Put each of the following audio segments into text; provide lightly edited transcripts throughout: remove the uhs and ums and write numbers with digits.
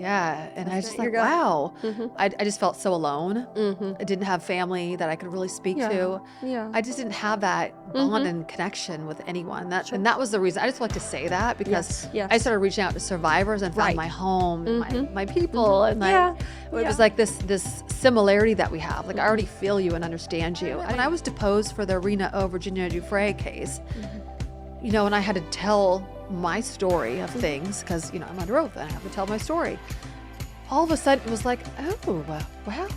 Yeah, and I was just like, wow. I just felt so alone. I didn't have family that I could really speak to. Yeah. I just didn't have that bond and connection with anyone. And that was the reason. I just like to say that because I started reaching out to survivors and found my home, and my people, and it was like this similarity that we have. Like I already feel you and understand you. And I was deposed for the Rena O. Virginia Giuffre case, you know, and I had to tell my story of things because, you know, I'm under oath and I have to tell my story. All of a sudden it was like, oh, wow.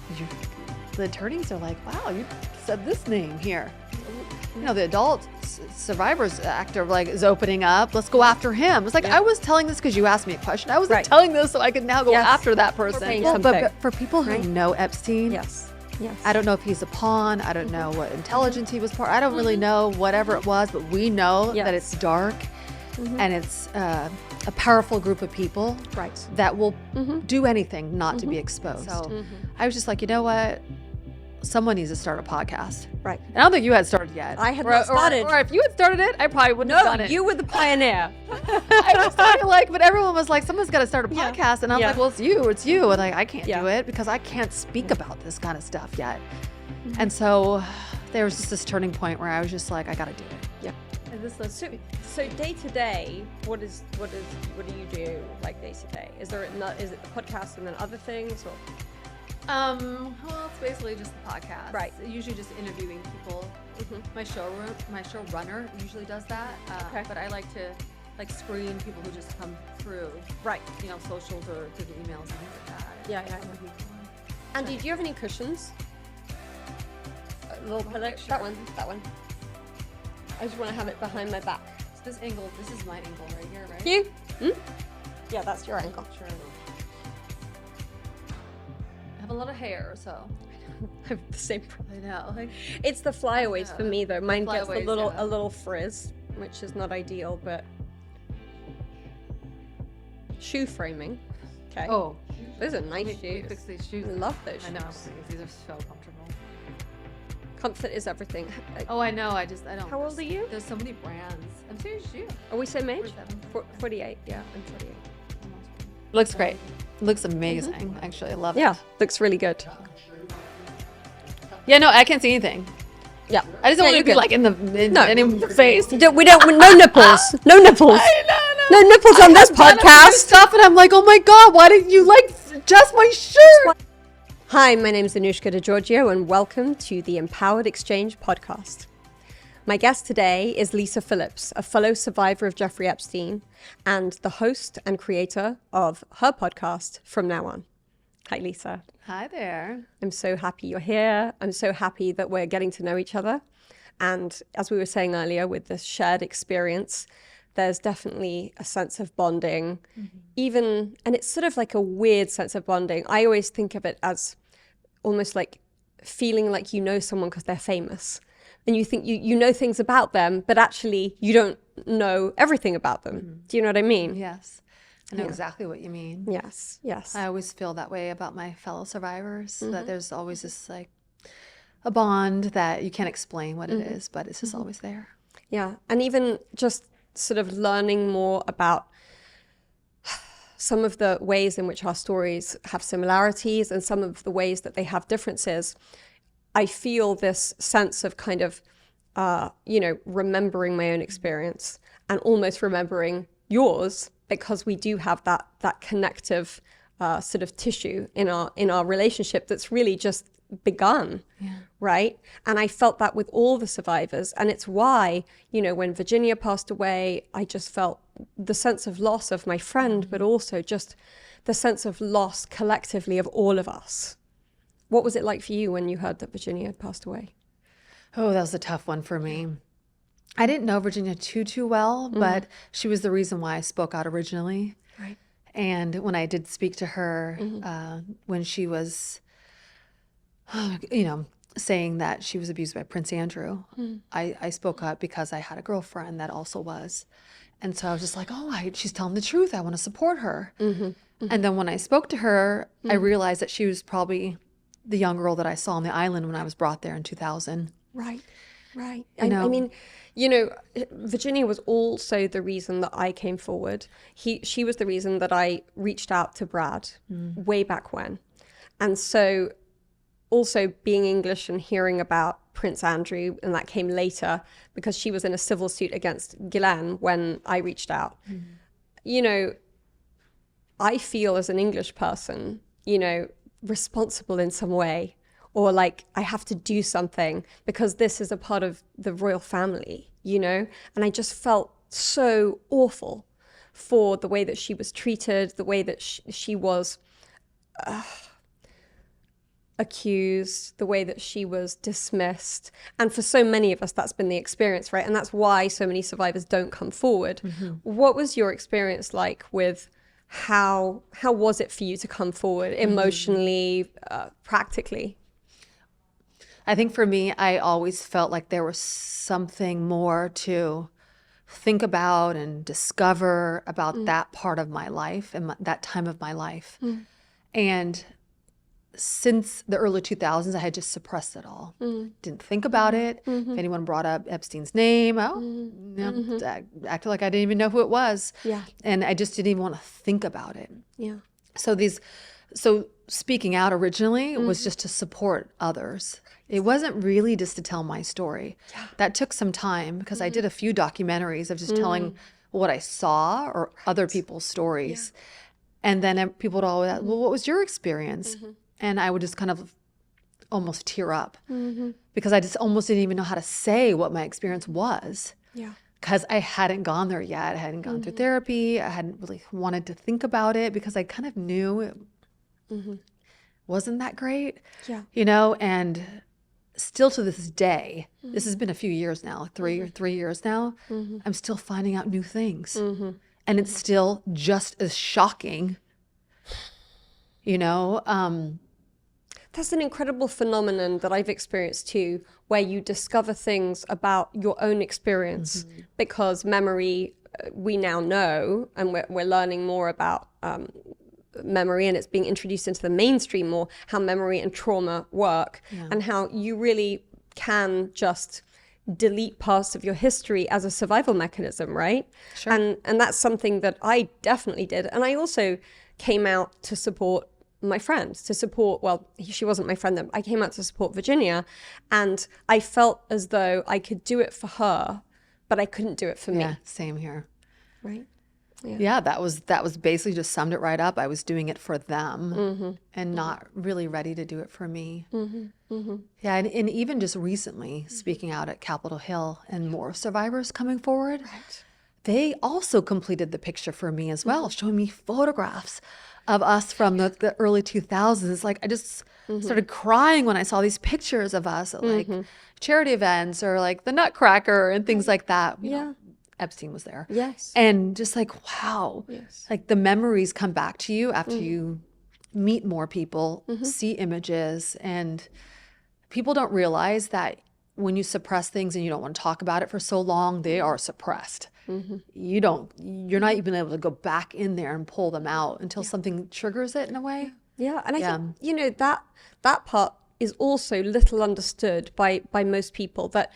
The attorneys are like, wow, you said this name here. You know, the Adult Survivors Act is opening up. Let's go after him. It's like, I was telling this because you asked me a question. I wasn't telling this so I could now go after that person. But for people who know Epstein, Yes. I don't know if he's a pawn. I don't know what intelligence he was part. I don't really know whatever it was, but we know that it's dark. And it's a powerful group of people that will do anything not to be exposed. So I was just like, you know what? Someone needs to start a podcast. Right. And I don't think you had started yet. I had not started. Or if you had started it, I probably wouldn't have done it. No, you were the pioneer. I was starting but everyone was like, someone's got to start a podcast. And I was like, well, it's you. And I can't do it because I can't speak about this kind of stuff yet. And so there was just this turning point where I was just like, I got to do it. Yeah. So day to day, what do you do like day to day? Is it the podcast and then other things or? Well, it's basically just the podcast. Right. Usually just interviewing people. My showrunner usually does that. But I like to screen people who just come through. Right. You know, socials or through the emails and things like that. Yeah. Andy, do you have any cushions? A little pillow. That one. I just want to have it behind my back. So this is my angle right here, right? You? Yeah, that's your angle. Sure. I have a lot of hair, so. I have the same. I know. It's the flyaways for me though. Mine gets a little frizz, which is not ideal, but. Shoe framing. Okay. Oh. Those are nice shoes. We fix these shoes. I love those shoes. I know. These are so comfortable. Comfort is everything. Oh, I know. I don't. How old are you? There's so many brands. I'm serious. You. Are we same age? 48. Yeah, I'm 48. Looks great. Looks amazing. Actually, I love it. Yeah, looks really good. Yeah, no, I can't see anything. Yeah, I just don't want to be like in the face. We don't. No nipples. No nipples. No nipples on this podcast. Stuff, and I'm like, oh my god, why didn't you adjust my shirt? Hi, my name is Anouska de Georgiou, and welcome to the Empowered Exchange podcast. My guest today is Lisa Phillips, a fellow survivor of Jeffrey Epstein and the host and creator of her podcast, From Now On. Hi, Lisa. Hi there. I'm so happy you're here. I'm so happy that we're getting to know each other. And as we were saying earlier, with this shared experience, there's definitely a sense of bonding, and it's sort of like a weird sense of bonding. I always think of it as almost like feeling like you know someone because they're famous. And you think you know things about them, but actually you don't know everything about them. Do you know what I mean? Yes. I know exactly what you mean. Yes. I always feel that way about my fellow survivors, that there's always this a bond that you can't explain what it is, but it's just always there. Yeah. And even just sort of learning more about some of the ways in which our stories have similarities and some of the ways that they have differences, I feel this sense of kind of, remembering my own experience and almost remembering yours, because we do have that connective sort of tissue in our relationship that's really just begun, right? And I felt that with all the survivors, and it's why, when Virginia passed away, I just felt the sense of loss of my friend, but also just the sense of loss collectively of all of us. What was it like for you when you heard that Virginia had passed away? Oh, that was a tough one for me. I didn't know Virginia too well, but she was the reason why I spoke out originally. Right. And when I did speak to her, when she was, saying that she was abused by Prince Andrew, I spoke up because I had a girlfriend that also was. And so I was just like, she's telling the truth. I want to support her. And then when I spoke to her, I realized that she was probably the young girl that I saw on the island when I was brought there in 2000. Right. Right. I mean, you know, Virginia was also the reason that I came forward. She was the reason that I reached out to Brad way back when. And so also being English and hearing about Prince Andrew, and that came later because she was in a civil suit against Ghislaine when I reached out. You know, I feel as an English person, you know, responsible in some way, or like I have to do something because this is a part of the royal family, you know? And I just felt so awful for the way that she was treated, the way that she was accused, the way that she was dismissed. And for so many of us, that's been the experience, right? And that's why so many survivors don't come forward. What was your experience like with how was it for you to come forward emotionally, practically? I think for me, I always felt like there was something more to think about and discover about that part of my life and that time of my life. And since the early 2000s, I had just suppressed it all. Didn't think about it. If anyone brought up Epstein's name, acted like I didn't even know who it was. And I just didn't even want to think about it. So speaking out originally was just to support others. It wasn't really just to tell my story. That took some time because I did a few documentaries of just telling what I saw or other people's stories. And then people would always ask, well, what was your experience? And I would just kind of almost tear up because I just almost didn't even know how to say what my experience was. Because I hadn't gone there yet. I hadn't gone through therapy. I hadn't really wanted to think about it because I kind of knew it wasn't that great, you know, and still to this day, this has been a few years now, 3 years now, I'm still finding out new things. And it's still just as shocking, you know. That's an incredible phenomenon that I've experienced too, where you discover things about your own experience because memory, we now know, and we're learning more about memory, and it's being introduced into the mainstream more, how memory and trauma work and how you really can just delete parts of your history as a survival mechanism, right? And that's something that I definitely did. And I also came out to support my friend, she wasn't my friend then. I came out to support Virginia, and I felt as though I could do it for her, but I couldn't do it for me. Same here. Right? That was basically just summed it right up. I was doing it for them and not really ready to do it for me. And even just recently, speaking out at Capitol Hill and more survivors coming forward, they also completed the picture for me as well, showing me photographs of us from the early 2000s. Like I just started crying when I saw these pictures of us at like charity events or like the Nutcracker and things like that. You know, Epstein was there. And just like, wow, like the memories come back to you after you meet more people, see images, and people don't realize that when you suppress things and you don't want to talk about it for so long, they are suppressed. You're not even able to go back in there and pull them out until something triggers it in a way. And I think, you know, that part is also little understood by most people, that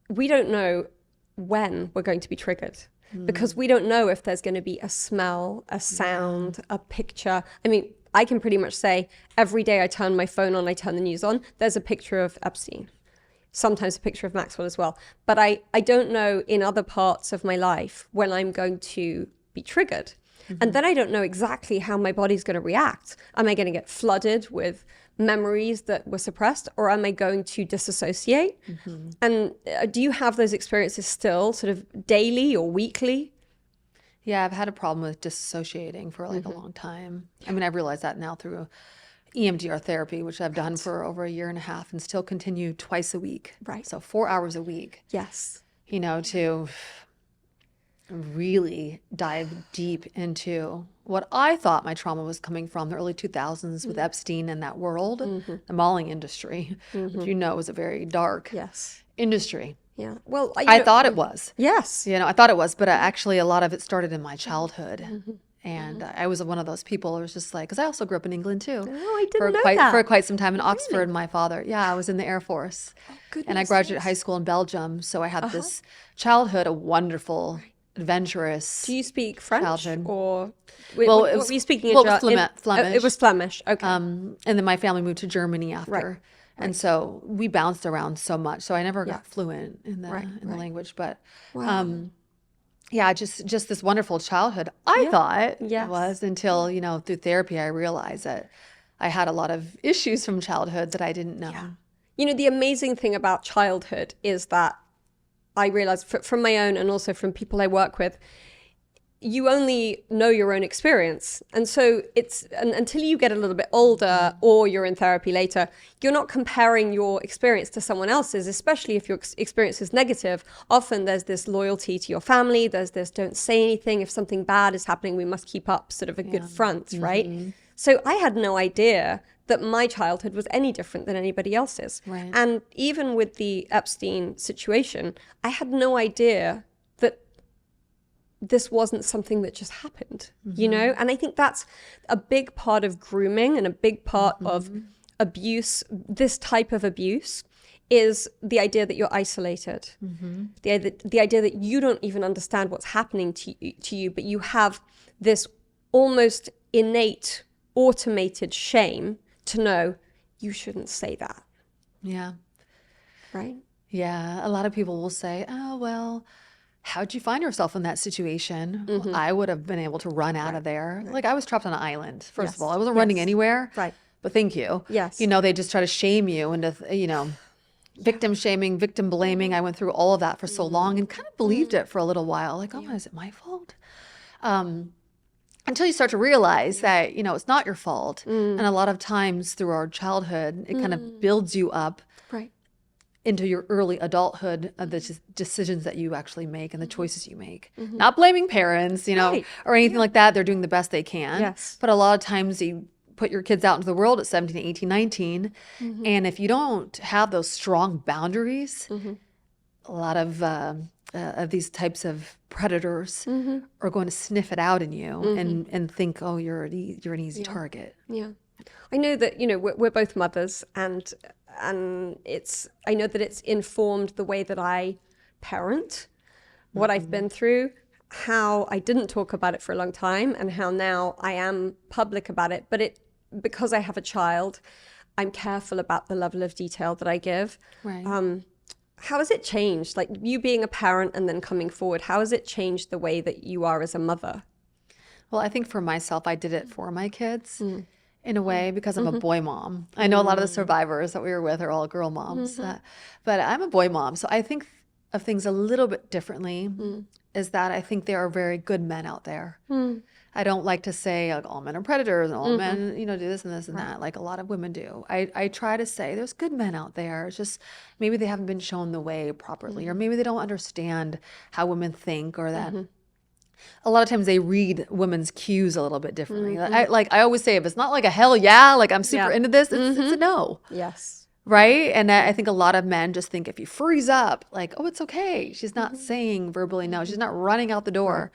we don't know when we're going to be triggered because we don't know if there's going to be a smell, a sound, a picture. I mean, I can pretty much say every day I turn my phone on, I turn the news on, there's a picture of Epstein. Sometimes a picture of Maxwell as well. But I don't know in other parts of my life when I'm going to be triggered. And then I don't know exactly how my body's going to react. Am I going to get flooded with memories that were suppressed, or am I going to disassociate? And do you have those experiences still sort of daily or weekly? I've had a problem with disassociating for like a long time. I mean, I've realized that now through EMDR therapy, which I've done for over 1.5 years and still continue twice a week. So 4 hours a week. You know, to really dive deep into what I thought my trauma was coming from the early 2000s with Epstein and that world, the mauling industry, which you know is a very dark industry. Well, I thought it was. You know, I thought it was, but actually a lot of it started in my childhood. And I was one of those people who was just like, because I also grew up in England too. Oh, I didn't know that. For quite some time in Oxford. My father, I was in the Air Force. Oh, goodness. And I graduated high school in Belgium. So I had this childhood, a wonderful, adventurous Do you speak French childhood. Or What were you speaking in Flemish. It was Flemish, okay. And then my family moved to Germany after. Right. And so we bounced around so much. So I never got fluent in the language. But just this wonderful childhood, I thought it was, until, through therapy, I realized that I had a lot of issues from childhood that I didn't know. Yeah. The amazing thing about childhood is that I realized from my own and also from people I work with, you only know your own experience. And so until you get a little bit older or you're in therapy later, you're not comparing your experience to someone else's, especially if your experience is negative. Often there's this loyalty to your family. There's this don't say anything. If something bad is happening, we must keep up sort of a good front, right? So I had no idea that my childhood was any different than anybody else's. Right. And even with the Epstein situation, I had no idea that this wasn't something that just happened, And I think that's a big part of grooming and a big part of abuse. This type of abuse is the idea that you're isolated, the idea that you don't even understand what's happening to you, but you have this almost innate, automated shame to know you shouldn't say that. Yeah. Right? Yeah. A lot of people will say, oh, well, how'd you find yourself in that situation? Well, I would have been able to run out of there. Right. Like I was trapped on an island, first of all. I wasn't running anywhere. Right. But thank you. Yes. They just try to shame you into, victim shaming, victim blaming. I went through all of that for so long and kind of believed it for a little while. Like, oh, is it my fault? Until you start to realize that, it's not your fault. And a lot of times through our childhood, it kind of builds you up into your early adulthood of the decisions that you actually make and the choices you make. Not blaming parents, or anything like that. They're doing the best they can. Yes. But a lot of times you put your kids out into the world at 17, 18, 19. And if you don't have those strong boundaries, a lot of these types of predators are going to sniff it out in you and think, oh, you're an easy target. Yeah. I know that, we're both mothers, and I know that it's informed the way that I parent, what I've been through, how I didn't talk about it for a long time, and how now I am public about it. But because I have a child, I'm careful about the level of detail that I give. Right. How has it changed? Like you being a parent and then coming forward, how has it changed the way that you are as a mother? Well, I think for myself, I did it for my kids. In a way, because I'm a boy mom. I know a lot of the survivors that we were with are all girl moms, but I'm a boy mom. So I think of things a little bit differently, is that I think there are very good men out there. I don't like to say like all men are predators and all men, do this and this and that, like a lot of women do. I try to say there's good men out there. It's just maybe they haven't been shown the way properly, or maybe they don't understand how women think, or that a lot of times they read women's cues a little bit differently. I always say, if it's not like a hell yeah, like I'm super into this, it's a no. Yes. Right? And I think a lot of men just think if you freeze up, like, oh, it's okay. She's not saying verbally no. She's not running out the door.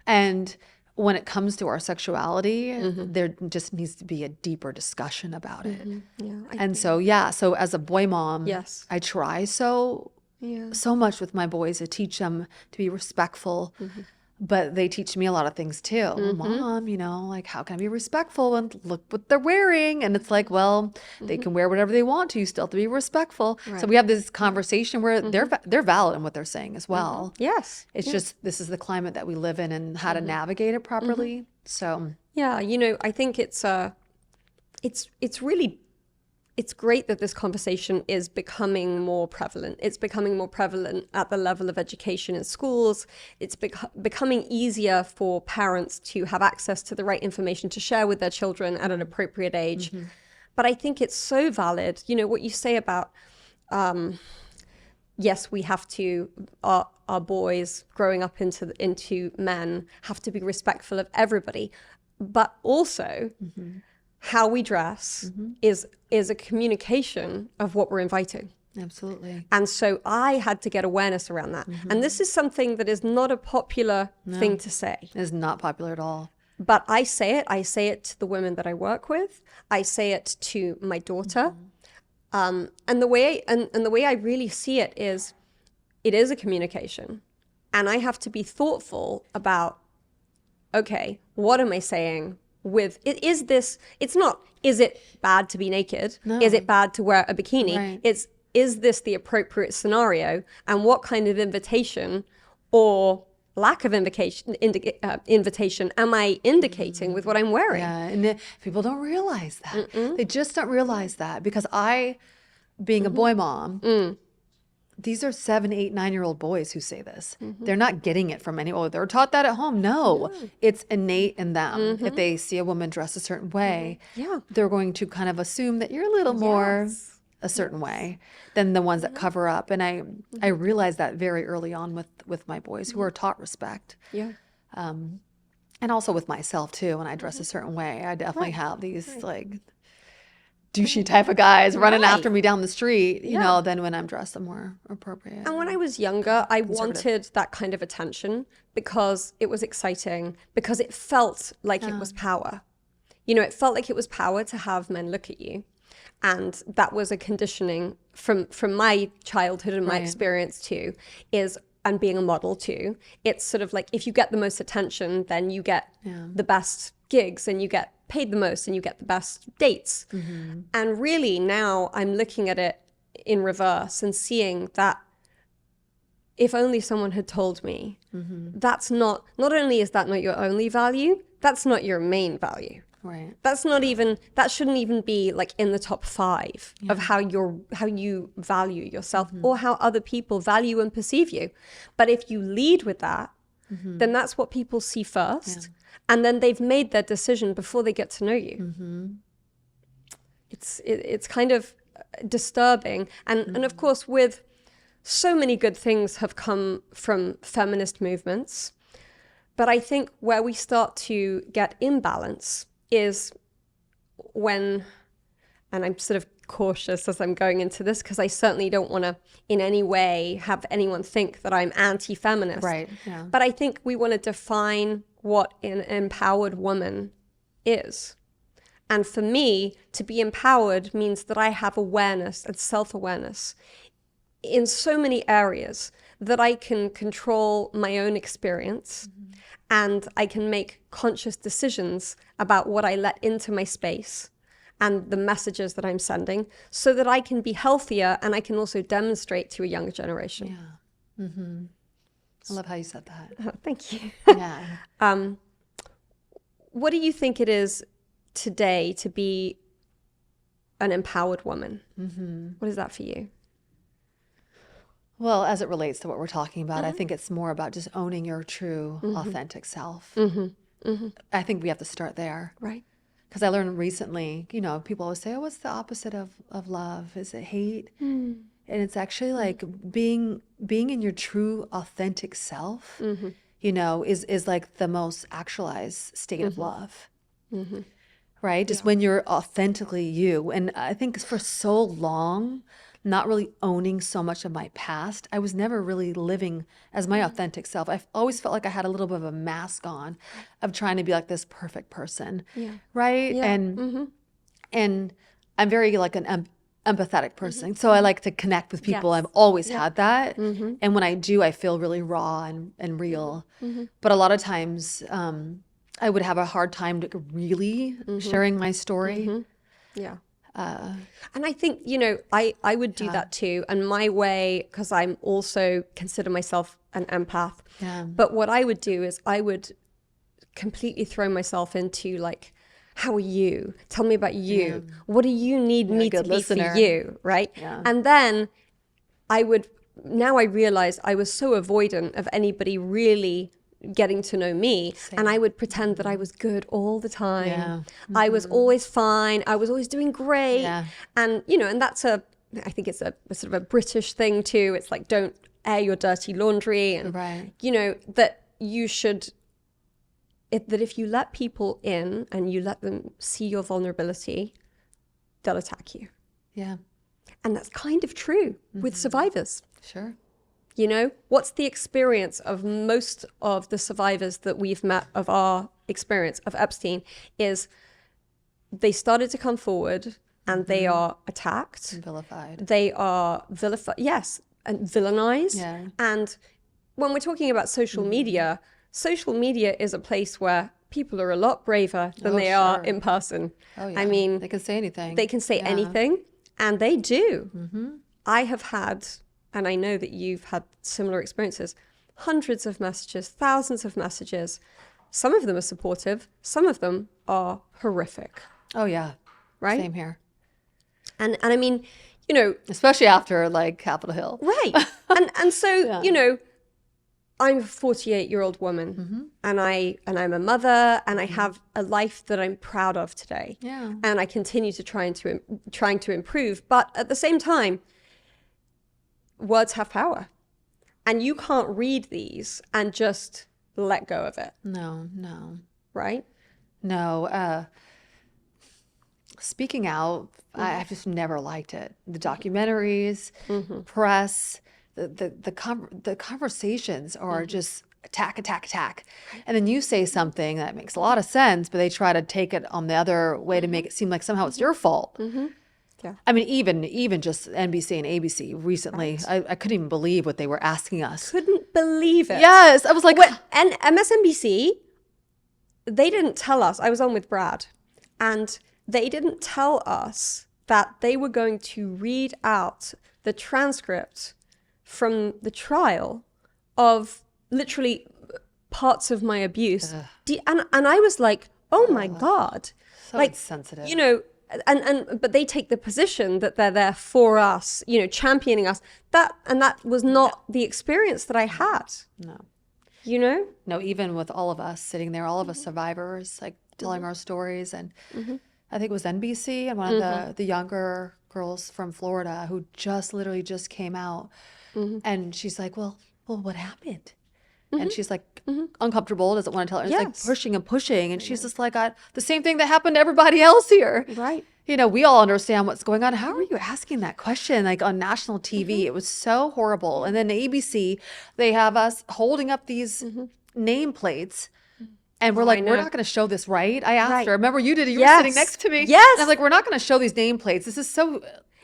And when it comes to our sexuality, there just needs to be a deeper discussion about it. So as a boy mom, I try so much with my boys to teach them to be respectful. But they teach me a lot of things too. Mom, like, how can I be respectful and look what they're wearing? And it's like, well, they can wear whatever they want to. You still have to be respectful. Right. So we have this conversation where they're valid in what they're saying as well. Yes. It's just, this is the climate that we live in and how to navigate it properly. So. Yeah. I think it's really, it's great that this conversation is becoming more prevalent. It's becoming more prevalent at the level of education in schools. It's becoming easier for parents to have access to the right information to share with their children at an appropriate age. But I think it's so valid. What you say about, yes, we have to, our boys growing up into men have to be respectful of everybody, but also how we dress is a communication of what we're inviting. Absolutely. And so I had to get awareness around that. And this is something that is not a popular thing to say. It is not popular at all. But I say it to the women that I work with. I say it to my daughter. And the way I really see it is a communication. And I have to be thoughtful about, okay, what am I saying with it? Is it bad to be naked? No. Is it bad to wear a bikini? Right. Is this the appropriate scenario? And what kind of invitation or lack of invitation am I indicating with what I'm wearing? Yeah, and people don't realize that. They just don't realize that, because being a boy mom, these are 7, 8, 9-year-old boys who say this. They're not getting it from they're taught that at home. No, it's innate in them. If they see a woman dressed a certain way, they're going to kind of assume that you're a little more a certain way than the ones that cover up. And I realized that very early on with my boys who are taught respect. Yeah. And also with myself too. When I dress a certain way, I definitely have these like douchey type of guys running after me down the street, you know, than when I'm dressed more appropriate. And when I was younger, I wanted that kind of attention because it was exciting, because it felt like it was power. You know, it felt like it was power to have men look at you. And that was a conditioning from my childhood and my experience too, and being a model too. It's sort of like, if you get the most attention, then you get the best gigs and you get paid the most and you get the best dates. And really now I'm looking at it in reverse and seeing that if only someone had told me, that's not only is that not your only value, that's not your main value. Right. That shouldn't even be like in the top 5 of how you value yourself or how other people value and perceive you. But if you lead with that, then that's what people see first. And then they've made their decision before they get to know you. It's kind of disturbing. And of course, with so many good things have come from feminist movements. But I think where we start to get imbalance is when, and I'm sort of cautious as I'm going into this because I certainly don't want to in any way have anyone think that I'm anti-feminist. Right. Yeah. But I think we want to define what an empowered woman is. And for me, to be empowered means that I have awareness and self-awareness in so many areas that I can control my own experience and I can make conscious decisions about what I let into my space and the messages that I'm sending so that I can be healthier and I can also demonstrate to a younger generation. Yeah. I love how you said that. Oh, thank you. Yeah. What do you think it is today to be an empowered woman? What is that for you? Well, as it relates to what we're talking about, I think it's more about just owning your true, authentic self. I think we have to start there. Right. Because I learned recently, you know, people always say, oh, what's the opposite of love? Is it hate? And it's actually like being in your true, authentic self, you know, is like the most actualized state of love. Right? Just when you're authentically you. And I think for so long, not really owning so much of my past, I was never really living as my authentic self. I always felt like I had a little bit of a mask on of trying to be like this perfect person, right? Yeah. And I'm very like an empathetic person, so I like to connect with people. I've always had that, and when I do, I feel really raw and real. But a lot of times, I would have a hard time to really sharing my story. And I think, you know, I would do that too. And my way, because I'm also consider myself an empath. But what I would do is I would completely throw myself into like, how are you? Tell me about you. What do you need me to be for you? Right. And then now I realized I was so avoidant of anybody really getting to know me. And I would pretend that I was good all the time. I was always fine. I was always doing great. And, you know, and I think it's a sort of a British thing too. It's like, don't air your dirty laundry. And, you know, that you should, that if you let people in and you let them see your vulnerability, they'll attack you. And that's kind of true with survivors. Sure. You know, what's the experience of most of the survivors that we've met of our experience of Epstein is they started to come forward and they are attacked. And vilified. They are vilified, yes, and villainized. Yeah. And when we're talking about social media is a place where people are a lot braver than they are in person. Oh, yeah. I mean, they can say anything. They can say anything, and they do. I have had, and I know that you've had similar experiences, hundreds of messages, thousands of messages. Some of them are supportive. Some of them are horrific. Oh, yeah. Right? Same here. And I mean, you know, especially after like Capitol Hill. Right. And so, you know, I'm a 48-year-old woman and I'm a mother and I have a life that I'm proud of today. Yeah. And I continue to trying to improve. But at the same time, words have power. And you can't read these and just let go of it. No. Right? No. Speaking out, I've just never liked it. The documentaries, press, the conversations are just attack. And then you say something that makes a lot of sense, but they try to take it on the other way to make it seem like somehow it's your fault. Yeah. I mean, even just NBC and ABC recently, I couldn't even believe what they were asking us. Couldn't believe it. Yes. I was like, and MSNBC, they didn't tell us. I was on with Brad, and they didn't tell us that they were going to read out the transcript from the trial of literally parts of my abuse. And I was like, oh my God. So like, sensitive. You know, but they take the position that they're there for us, you know, championing us. That was not the experience that I had. No. You know? No, even with all of us sitting there, all of us survivors, like telling our stories. And I think it was NBC and one of the younger girls from Florida who literally just came out. And she's like, well, what happened? And she's like uncomfortable, doesn't want to tell her. It's like pushing and pushing. And she's just like, the same thing that happened to everybody else here. Right. You know, we all understand what's going on. How are you asking that question like on national TV? It was so horrible. And then ABC, they have us holding up these nameplates. And we're like, we're not going to show this, right? I asked her. Remember, you did it. You were sitting next to me. Yes. And I'm like, we're not going to show these nameplates. This is so.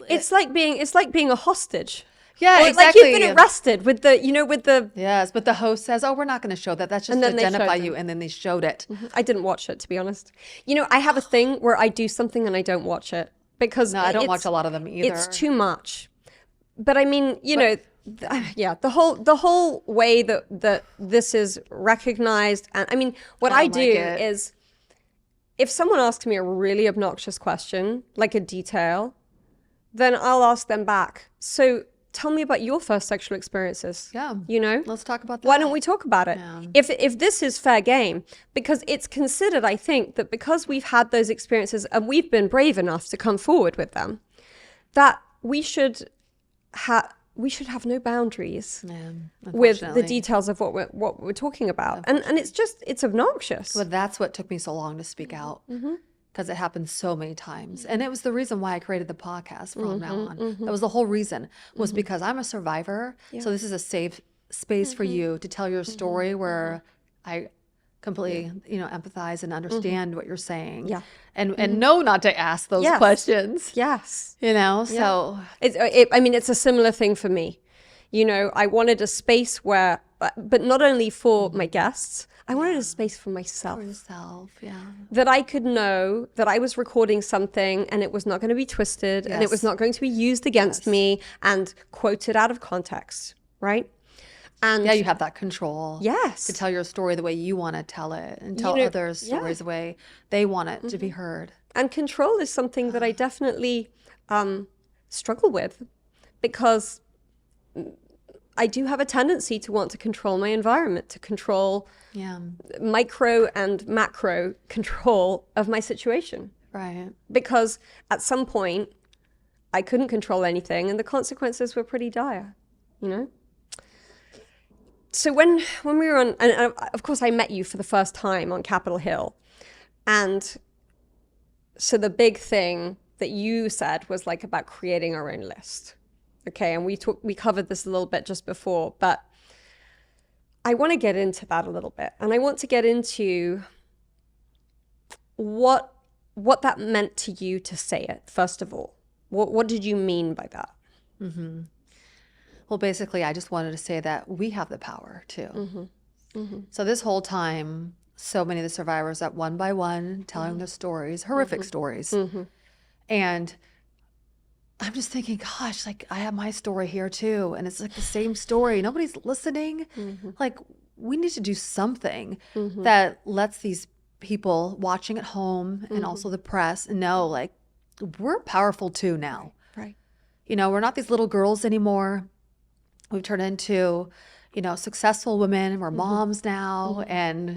It's like being a hostage. Yeah, exactly. Like you've been arrested with the. Yes, but the host says, "Oh, we're not going to show that. That's just to identify you." And then they showed it. I didn't watch it, to be honest. You know, I have a thing where I do something and I don't watch it because I don't watch a lot of them either. It's too much. But I mean, you know, the whole way that this is recognized, and I mean, what I do is, if someone asks me a really obnoxious question, like a detail, then I'll ask them back. So, tell me about your first sexual experiences. Yeah. You know? Let's talk about that. Why don't we talk about it? Yeah. If this is fair game, because it's considered, I think, that because we've had those experiences and we've been brave enough to come forward with them, that we should have no boundaries with the details of what we're talking about. And it's obnoxious. Well, that's what took me so long to speak out. Because it happened so many times. And it was the reason why I created the podcast from now on. That was the whole reason, was because I'm a survivor. Yeah. So this is a safe space for you to tell your story where I completely, you know, empathize and understand what you're saying. Yeah. And know not to ask those questions. Yes. You know, so. I mean, it's a similar thing for me. You know, I wanted a space where, but not only for my guests, I wanted a space for myself. For yourself, yeah. That I could know that I was recording something and it was not going to be twisted and it was not going to be used against me and quoted out of context, right? And you have that control. Yes. To tell your story the way you want to tell it and tell others stories the way they want it to be heard. And control is something that I definitely struggle with, because I do have a tendency to want to control my environment, to control micro and macro control of my situation. Right. Because at some point, I couldn't control anything and the consequences were pretty dire, you know? So when we were on, and of course I met you for the first time on Capitol Hill. And so the big thing that you said was like about creating our own list. Okay, and we covered this a little bit just before, but I want to get into that a little bit. And I want to get into what that meant to you to say it, first of all. What did you mean by that? Mm-hmm. Well, basically, I just wanted to say that we have the power too. Mm-hmm. Mm-hmm. So this whole time, so many of the survivors that one by one telling their stories, horrific stories. Mm-hmm. And I'm just thinking, gosh, like I have my story here too. And it's like the same story. Nobody's listening. Mm-hmm. Like we need to do something Mm-hmm. that lets these people watching at home and also the press know like we're powerful too now. Right. You know, we're not these little girls anymore. We've turned into, you know, successful women. We're moms now. And I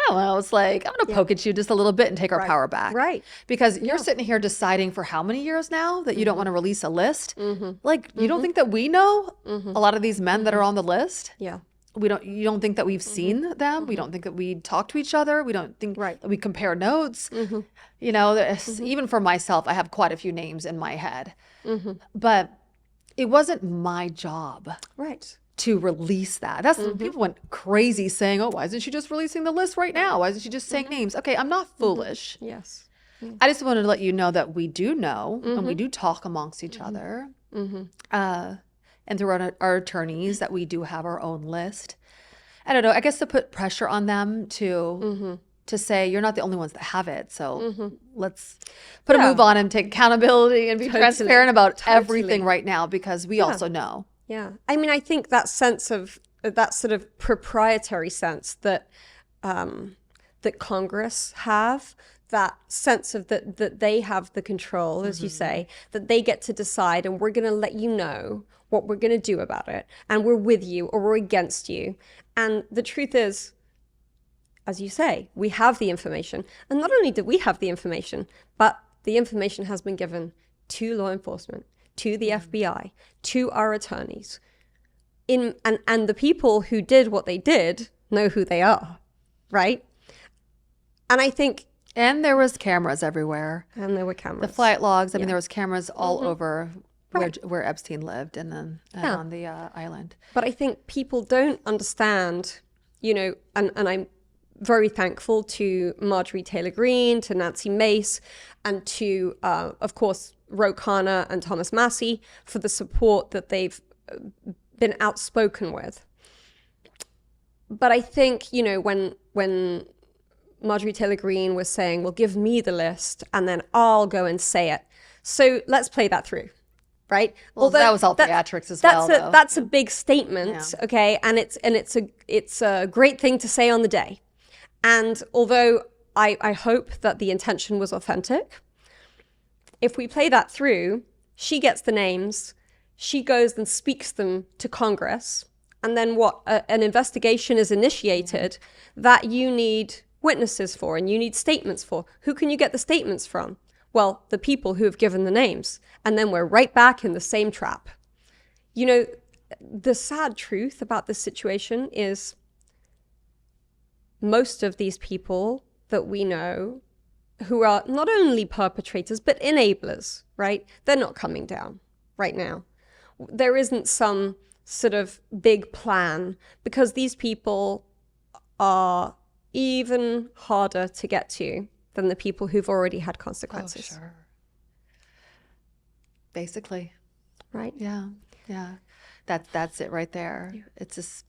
don't know, it's like, I'm going to poke at you just a little bit and take our power back. Right. Because you're sitting here deciding for how many years now that you don't want to release a list. Like, you don't think that we know a lot of these men that are on the list? Yeah. You don't think that we've seen them? We don't think that we talk to each other? We don't think that we compare notes? You know, even for myself, I have quite a few names in my head. But it wasn't my job. Right. To release that. That's people went crazy saying, oh, why isn't she just releasing the list right now? Why isn't she just saying names? Okay, I'm not foolish. Yes. I just wanted to let you know that we do know and we do talk amongst each other. And through our attorneys that we do have our own list. I don't know, I guess to put pressure on them to say you're not the only ones that have it. So let's put a move on and take accountability and be transparent about everything right now because we also know. Yeah. I mean, I think that sense of that sort of proprietary sense that that Congress have, that sense of that they have the control, as you say, that they get to decide and we're going to let you know what we're going to do about it. And we're with you or we're against you. And the truth is, as you say, we have the information. And not only do we have the information, but the information has been given to law enforcement, to the FBI, to our attorneys. And the people who did what they did know who they are, right? And I think... And there was cameras everywhere. And there were cameras. The flight logs, I mean, there was cameras all over where Epstein lived and then on the island. But I think people don't understand, you know, and I'm very thankful to Marjorie Taylor Greene, to Nancy Mace, and to, of course, Ro Khanna and Thomas Massie for the support that they've been outspoken with. But I think, you know, when Marjorie Taylor Greene was saying, well, give me the list and then I'll go and say it. So let's play that through. Right. Well, although that was all theatrics as well. That's a big statement, okay, and it's a great thing to say on the day. And although I hope that the intention was authentic, if we play that through, she gets the names, she goes and speaks them to Congress, and then an investigation is initiated that you need witnesses for and you need statements for. Who can you get the statements from? Well, the people who have given the names. And then we're right back in the same trap. You know, the sad truth about this situation is most of these people that we know who are not only perpetrators, but enablers, right? They're not coming down right now. There isn't some sort of big plan because these people are even harder to get to than the people who've already had consequences. Oh, sure. Basically. Right? Yeah. Yeah. That's it right there. Yeah. It's just,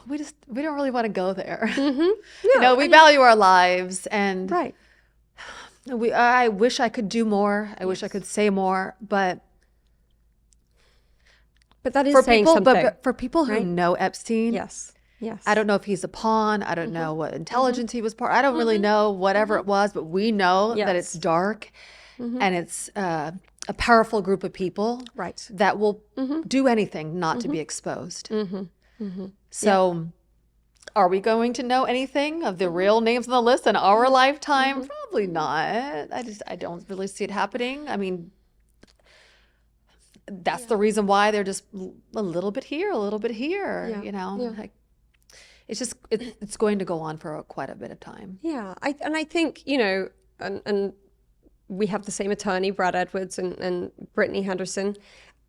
we don't really want to go there. No, you know, we value our lives and right. I wish I could do more. I wish I could say more, but that is saying something. But for people who know Epstein, yes. I don't know if he's a pawn. I don't know what intelligence he was part. I don't really know whatever it was, but we know that it's dark and it's a powerful group of people that will do anything not to be exposed. So are we going to know anything of the real names on the list in our lifetime? Probably not. I don't really see it happening. I mean, that's the reason why they're just a little bit here, a little bit here, you know, like, it's just, it's going to go on for quite a bit of time. Yeah. I think, you know, and we have the same attorney, Brad Edwards and Brittany Henderson.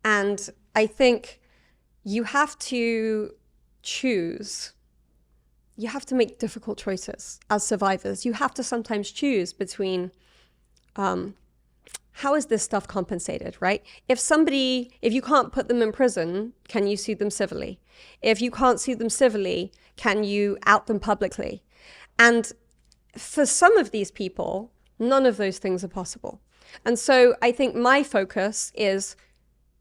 And I think you have to choose you have to make difficult choices as survivors. You have to sometimes choose between how is this stuff compensated, right? If you can't put them in prison, can you sue them civilly? If you can't sue them civilly, can you out them publicly? And for some of these people, none of those things are possible. And so I think my focus is,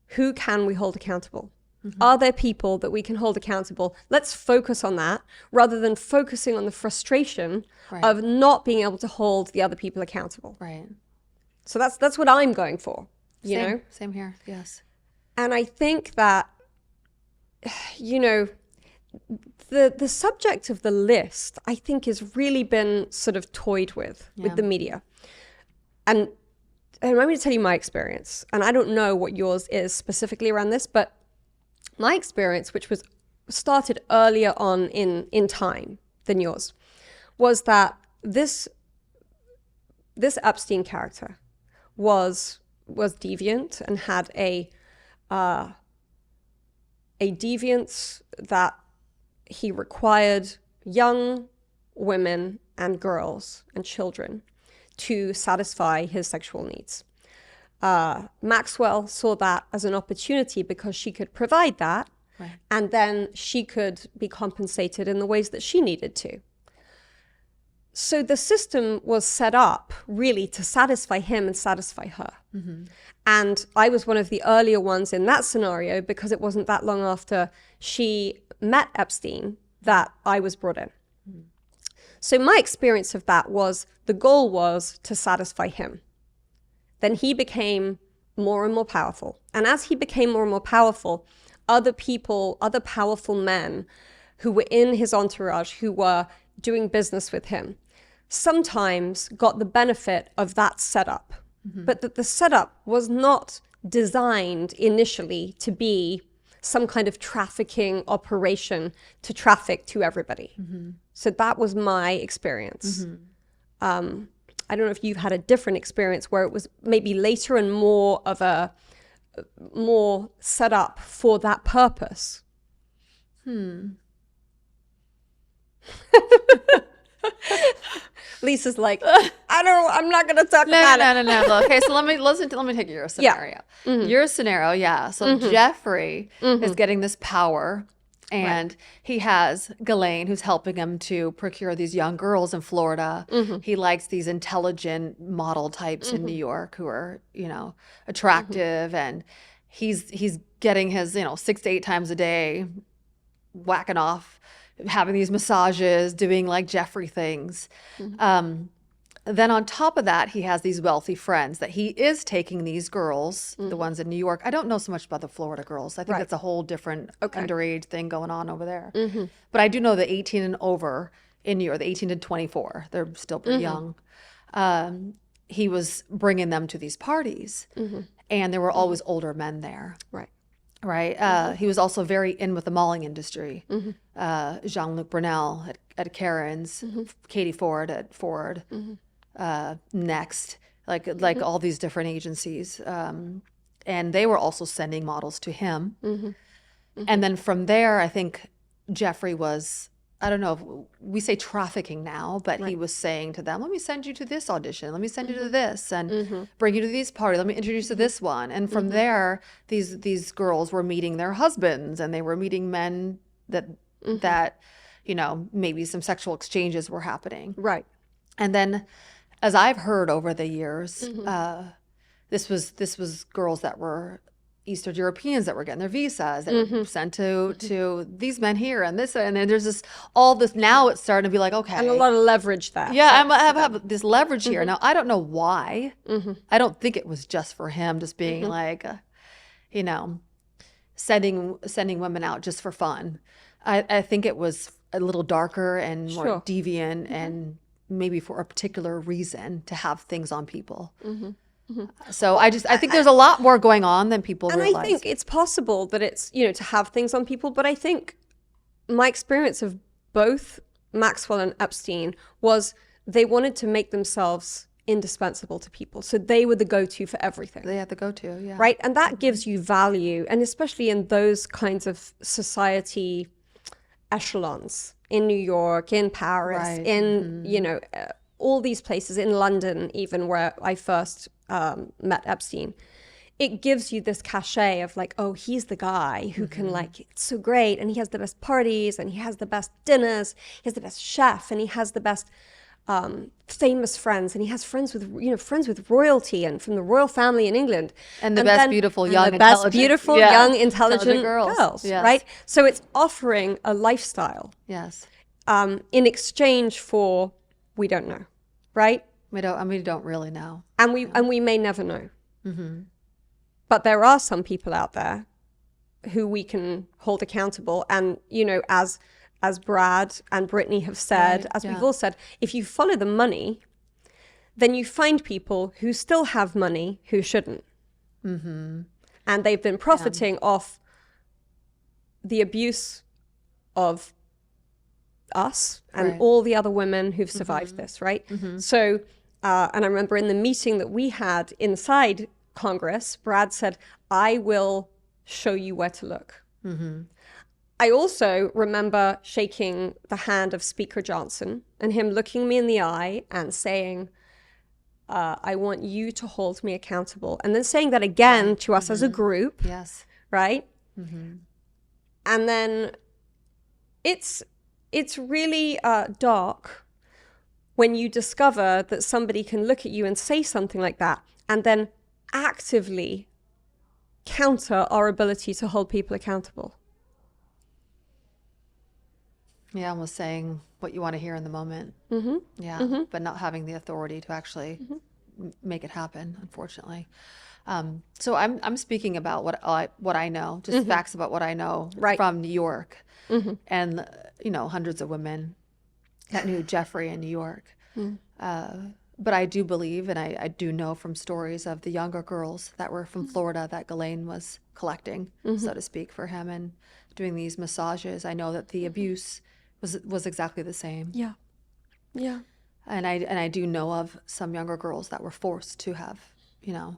who can we hold accountable? Mm-hmm. Are there people that we can hold accountable? Let's focus on that rather than focusing on the frustration of not being able to hold the other people accountable. Right. So that's what I'm going for, you know? Same here, yes. And I think that, you know, the subject of the list, I think, has really been sort of toyed with the media. And let me tell you my experience. And I don't know what yours is specifically around this, but my experience, which was started earlier on in time than yours, was that this Epstein character was deviant and had a deviance that he required young women and girls and children to satisfy his sexual needs. Maxwell saw that as an opportunity because she could provide that, and then she could be compensated in the ways that she needed to. So the system was set up really to satisfy him and satisfy her. Mm-hmm. And I was one of the earlier ones in that scenario because it wasn't that long after she met Epstein that I was brought in. Mm-hmm. So my experience of that was, the goal was to satisfy him. Then he became more and more powerful. And as he became more and more powerful, other powerful men who were in his entourage, who were doing business with him, sometimes got the benefit of that setup. Mm-hmm. But that the setup was not designed initially to be some kind of trafficking operation to traffic to everybody. Mm-hmm. So that was my experience. Mm-hmm. I don't know if you've had a different experience where it was maybe later and more set up for that purpose. Lisa's like, I'm not going to talk about it. No. Okay, so let me take your scenario. Yeah. Mm-hmm. Your scenario, So Jeffrey is getting this power, and he has Ghislaine, who's helping him to procure these young girls in Florida. Mm-hmm. He likes these intelligent model types in New York who are, attractive, and he's getting his, 6 to 8 times a day, whacking off, having these massages, doing like Jeffrey things. Mm-hmm. Then on top of that, he has these wealthy friends that he is taking these girls, the ones in New York. I don't know so much about the Florida girls. I think that's a whole different underage thing going on over there. Mm-hmm. But I do know the 18 and over in New York, the 18 to 24, they're still pretty young. He was bringing them to these parties, and there were always older men there. Right. He was also very in with the malling industry. Mm-hmm. Jean-Luc Brunel at Karen's, Katie Ford at Ford, Next, like all these different agencies. And they were also sending models to him. Mm-hmm. Mm-hmm. And then from there, I think Jeffrey was, I don't know if we say trafficking now, but he was saying to them, let me send you to this audition. Let me send you to this and bring you to these parties. Let me introduce you to this one. And from there, these girls were meeting their husbands, and they were meeting men that maybe some sexual exchanges were happening. Right. And then, as I've heard over the years, this was girls that were Eastern Europeans that were getting their visas that were sent to these men here and this, and then there's all this. Now it's starting to be like, okay, and a lot of leverage there. Yeah, I have this leverage here. Now I don't know why. I don't think it was just for him, just being like, sending women out just for fun. I think it was a little darker and more deviant, and maybe for a particular reason to have things on people. So I think there's a lot more going on than people realize. And I think it's possible that it's, to have things on people. But I think my experience of both Maxwell and Epstein was they wanted to make themselves indispensable to people. So they were the go-to for everything. They had the go-to, yeah. Right? And that gives you value. And especially in those kinds of society echelons in New York, in Paris, in, you know, all these places, in London even, where I first met Epstein. It gives you this cachet of like, oh, he's the guy who can like, it's so great. And he has the best parties and he has the best dinners. He has the best chef and he has the best famous friends. And he has friends with, you know, friends with royalty and from the royal family in England. And the best beautiful, young, intelligent girls, right? So it's offering a lifestyle. Yes. In exchange for, we don't know, right? We don't really know. And we may never know. But there are some people out there who we can hold accountable. And, you know, as Brad and Brittany have said, as we've all said, if you follow the money, then you find people who still have money who shouldn't. And they've been profiting off the abuse of us and all the other women who've survived this, right? So, and I remember in the meeting that we had inside Congress, Brad said, I will show you where to look. I also remember shaking the hand of Speaker Johnson and him looking me in the eye and saying, I want you to hold me accountable. And then saying that again to us as a group. Yes. Right? And then it's really dark when you discover that somebody can look at you and say something like that and then actively counter our ability to hold people accountable. Yeah, almost saying what you want to hear in the moment. But not having the authority to actually make it happen, unfortunately. So I'm speaking about what I know, just facts about what I know from New York, and you know, hundreds of women that knew Jeffrey in New York. But I do believe, and I do know from stories of the younger girls that were from Florida that Ghislaine was collecting, so to speak, for him and doing these massages. I know that the abuse was exactly the same. Yeah. And I do know of some younger girls that were forced to have, you know,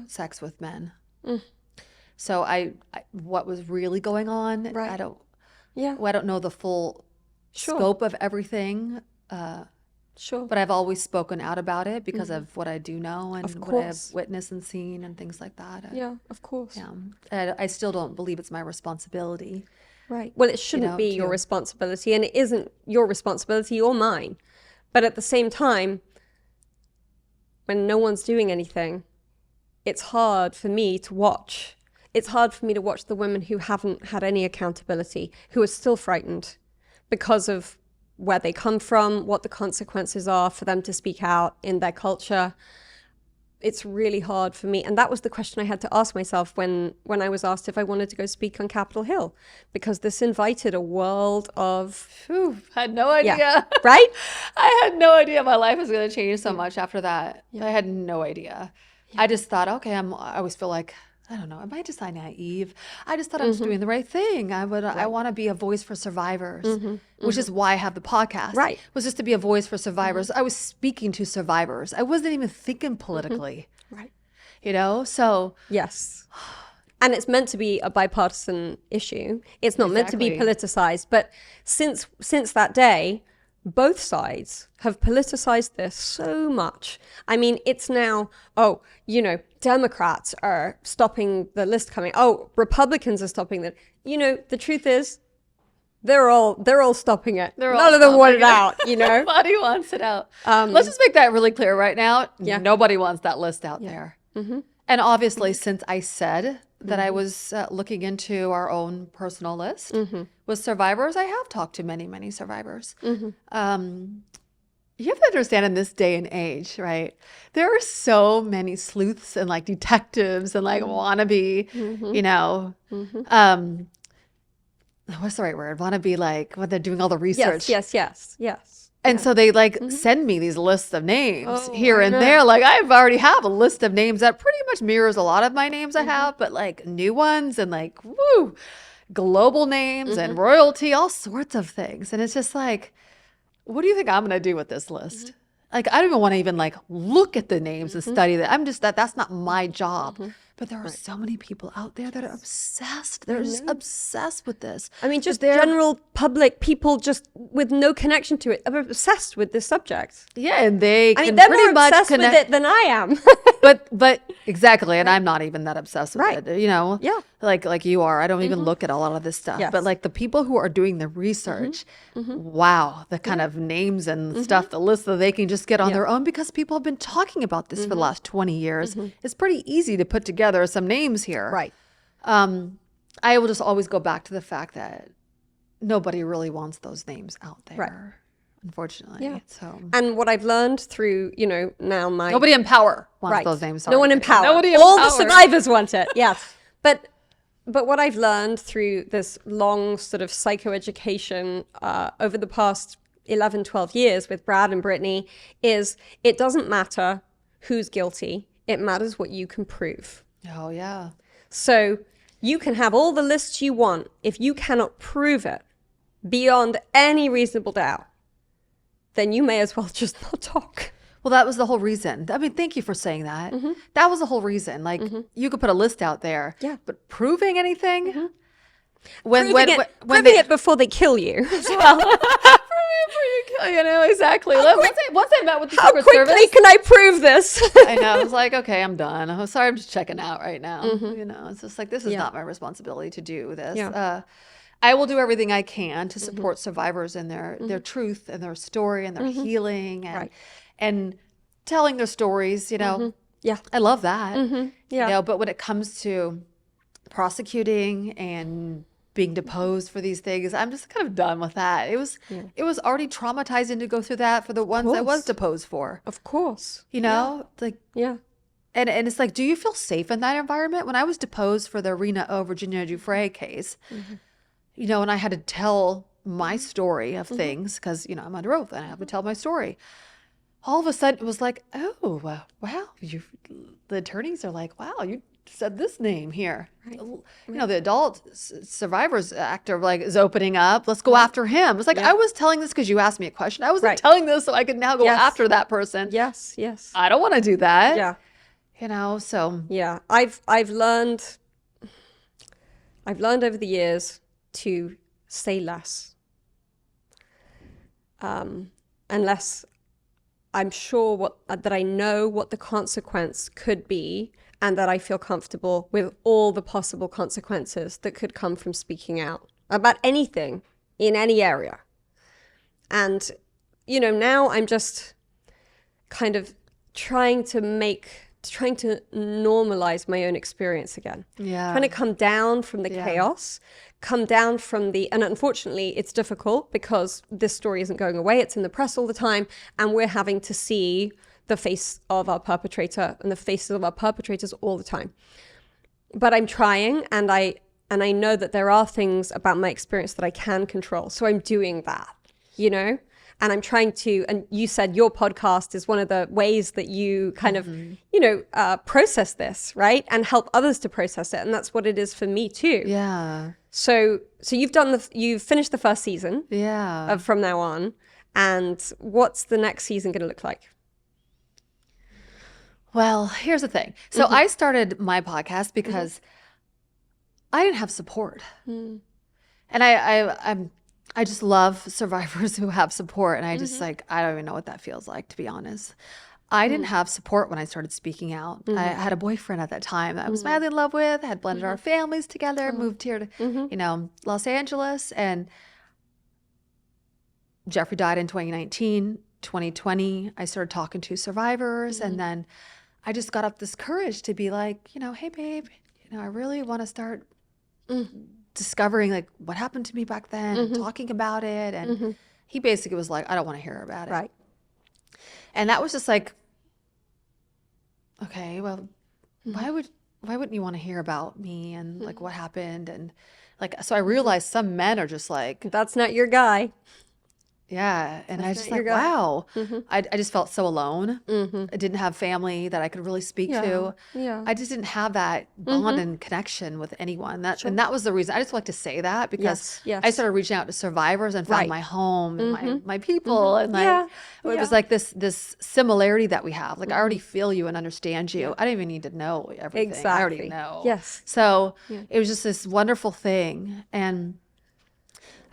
sex with men. So I what was really going on, I don't know the full scope of everything. But I've always spoken out about it because of what I do know and what I've witnessed and seen and things like that. Of course. I still don't believe it's my responsibility. Right. Well, it shouldn't be your responsibility, and it isn't your responsibility or mine. But at the same time, when no one's doing anything, it's hard for me to watch. It's hard for me to watch the women who haven't had any accountability, who are still frightened because of where they come from, what the consequences are for them to speak out in their culture. It's really hard for me. And that was the question I had to ask myself when I was asked if I wanted to go speak on Capitol Hill, because this invited a world of... I had no idea. Right? I had no idea my life was going to change so much after that. I had no idea. I just thought, okay, I always feel like, I don't know, am I just naive? I just thought I was doing the right thing. I want to be a voice for survivors, which is why I have the podcast. Was just to be a voice for survivors. I was speaking to survivors. I wasn't even thinking politically. You know, so. Yes. And it's meant to be a bipartisan issue. It's not meant to be politicized. But since that day, both sides have politicized this so much. I mean, it's now, you know, Democrats are stopping the list coming. Republicans are stopping that. You know, the truth is, they're all stopping it. None of them want it out, you know? Nobody wants it out. Let's just make that really clear right now. Nobody wants that list out there. And obviously, since I said that I was looking into our own personal list with survivors, I have talked to many, many survivors. You have to understand, in this day and age, right, there are so many sleuths and like detectives and like wannabe, you know, what's the right word? Wannabe, like when they're doing all the research. Yes. And so they like send me these lists of names here and there. Like I've already have a list of names that pretty much mirrors a lot of my names I have, but like new ones and like, global names and royalty, all sorts of things. And it's just like, what do you think I'm going to do with this list? Like, I don't even want to even like look at the names and study that. I'm just that's not my job. But there are so many people out there that are obsessed. They're just obsessed with this. I mean, just general public people just with no connection to it are obsessed with this subject. Yeah, and they're more obsessed with it than I am. but exactly, and I'm not even that obsessed with it. You know, like you are. I don't even look at a lot of this stuff. But like the people who are doing the research, wow, the kind of names and stuff, the list that they can just get on their own because people have been talking about this for the last 20 years. It's pretty easy to put together some names here. Right. I will just always go back to the fact that nobody really wants those names out there. Right. Unfortunately. Yeah. So. And what I've learned through, now nobody in power wants those names. No one in power. Nobody in All power. the survivors want it. Yes. But what I've learned through this long sort of psychoeducation over the past 11, 12 years with Brad and Brittany is it doesn't matter who's guilty. It matters what you can prove. Oh, yeah. So you can have all the lists you want. If you cannot prove it beyond any reasonable doubt, then you may as well just not talk. Well, that was the whole reason. I mean, thank you for saying that. That was the whole reason. Like, you could put a list out there, but proving anything? Proving it before they kill you as well. Exactly. Once I met with the Secret Service. How quickly can I prove this? I know. I was like, okay, I'm done. I'm sorry, I'm just checking out right now. It's just like, this is not my responsibility to do this. Yeah. I will do everything I can to support survivors in their truth and their story and their healing and telling their stories, Yeah. I love that. Yeah. But when it comes to prosecuting and being deposed for these things, I'm just kind of done with that. It was already traumatizing to go through that for the ones I was deposed for. Of course. Like and it's like, do you feel safe in that environment? When I was deposed for the Rena O. Virginia Giuffre case, and I had to tell my story of things because I'm under oath and I have to tell my story. All of a sudden it was like, oh wow, the attorneys are like, wow, you said this name here. Right. The adult survivors actor is opening up. Let's go after him. It's like, I was telling this because you asked me a question. I wasn't telling this so I could now go after that person. Yes. I don't want to do that. Yeah. So. Yeah. I've learned over the years to say less. Unless I'm sure that I know what the consequence could be and that I feel comfortable with all the possible consequences that could come from speaking out about anything in any area. And, now I'm just kind of trying to normalize my own experience again. Yeah. Trying to come down from the chaos, come down from and unfortunately it's difficult because this story isn't going away. It's in the press all the time and we're having to see the face of our perpetrator and the faces of our perpetrators all the time. But I'm trying and I know that there are things about my experience that I can control. So I'm doing that, and I'm trying to, and you said your podcast is one of the ways that you kind of, process this, right? And help others to process it. And that's what it is for me too. Yeah. So you've finished the first season. Yeah. Of From Now On. And what's the next season going to look like? Well, here's the thing. So I started my podcast because I didn't have support. And I just love survivors who have support. And I just I don't even know what that feels like, to be honest. I didn't have support when I started speaking out. I had a boyfriend at that time that I was madly in love with, had blended our families together, moved here to, Los Angeles. And Jeffrey died in 2019. 2020, I started talking to survivors. And then I just got up this courage to be like, hey, babe, I really want to start discovering what happened to me back then, and talking about it. And he basically was like, I don't want to hear about it. Right. And that was just like, okay, well, why wouldn't you want to hear about me and what happened? And so I realized some men are just like, that's not your guy. Yeah. And I was just like, wow. I just felt so alone. I didn't have family that I could really speak to. I just didn't have that bond and connection with anyone. And that was the reason. I just like to say that because I started reaching out to survivors and found my home and my people. And like, it was like this similarity that we have. Like, I already feel you and understand you. I don't even need to know everything. Exactly. I already know. Yes. So it was just this wonderful thing. And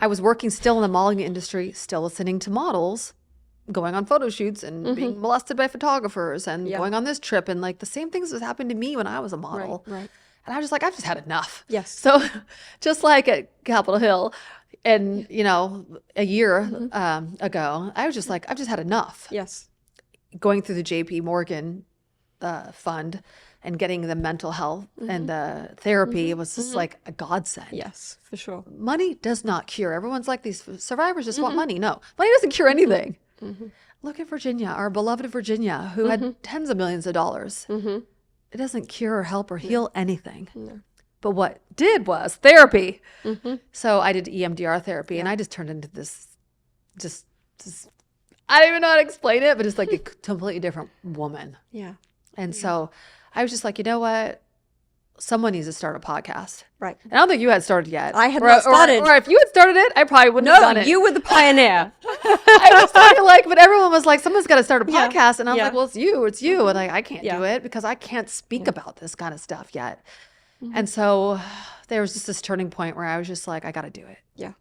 I was working still in the modeling industry, still listening to models, going on photo shoots and being molested by photographers and going on this trip. And like the same things was happening to me when I was a model. Right. And I was just like, I've just had enough. Yes. So just like at Capitol Hill and, you know, a year ago, I was just like, I've just had enough. Yes. Going through the JP Morgan fund and getting the mental health and the therapy was just like a godsend. Yes, for sure. Money does not cure. Everyone's like, these survivors just want money. No, money doesn't cure anything. Look at Virginia, our beloved Virginia, who had tens of millions of dollars. It doesn't cure or help or heal anything. No. But what did was therapy. So I did EMDR therapy and I just turned into this, just I don't even know how to explain it, but it's like a completely different woman. Yeah. And so I was just like, you know what? Someone needs to start a podcast. Right. And I don't think you had started yet. I had not started. Or if you had started it, I probably wouldn't have done it. No, you were the pioneer. I was talking like, but everyone was like, someone's got to start a podcast. And I was like, well, it's you. And like, I can't do it because I can't speak about this kind of stuff yet. And so there was just this turning point where I was just like, I got to do it. Yeah.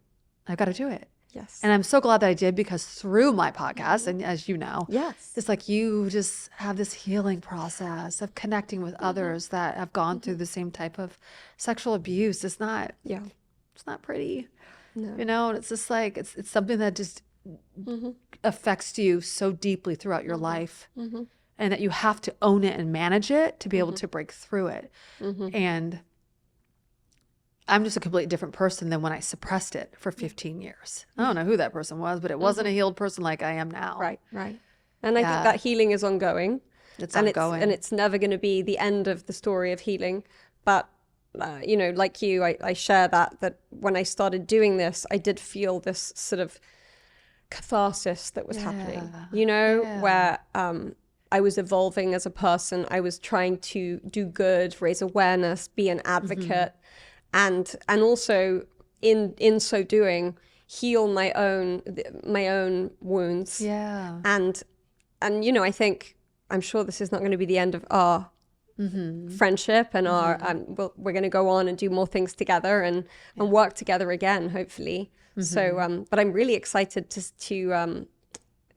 I got to do it. Yes. And I'm so glad that I did because through my podcast, and as you know, it's like you just have this healing process of connecting with others that have gone through the same type of sexual abuse. It's not, it's not pretty, you know, and it's just like, it's something that just affects you so deeply throughout your life and that you have to own it and manage it to be able to break through it. And I'm just a completely different person than when I suppressed it for 15 years. I don't know who that person was, but it wasn't a healed person like I am now. Right. And I think that healing is ongoing. It's ongoing. And it's never going to be the end of the story of healing. But, you know, like you, I share that when I started doing this, I did feel this sort of catharsis that was happening, you know, where I was evolving as a person. I was trying to do good, raise awareness, be an advocate. And also in so doing, heal my own wounds. Yeah. And you know, I'm sure this is not going to be the end of our friendship and our we're going to go on and do more things together and work together again, hopefully. So but I'm really excited to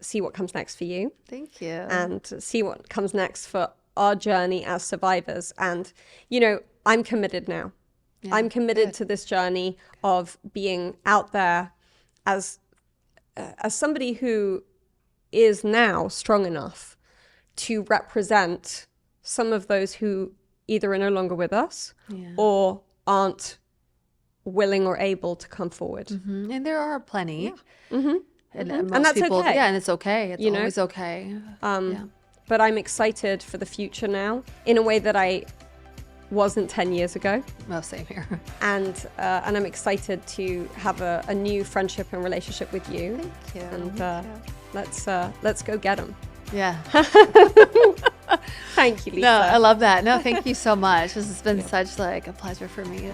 see what comes next for you. Thank you. And see what comes next for our journey as survivors. And you know, I'm committed now. I'm committed to this journey of being out there as somebody who is now strong enough to represent some of those who either are no longer with us or aren't willing or able to come forward. And there are plenty. And that's people, okay. Yeah, and it's okay. It's always okay. But I'm excited for the future now in a way that I wasn't 10 years ago. Well, same here. And I'm excited to have a new friendship and relationship with you. Thank you. And let's go get them. Yeah. Thank you, Lisa. No, I love that. No, thank you so much. This has been such like a pleasure for me.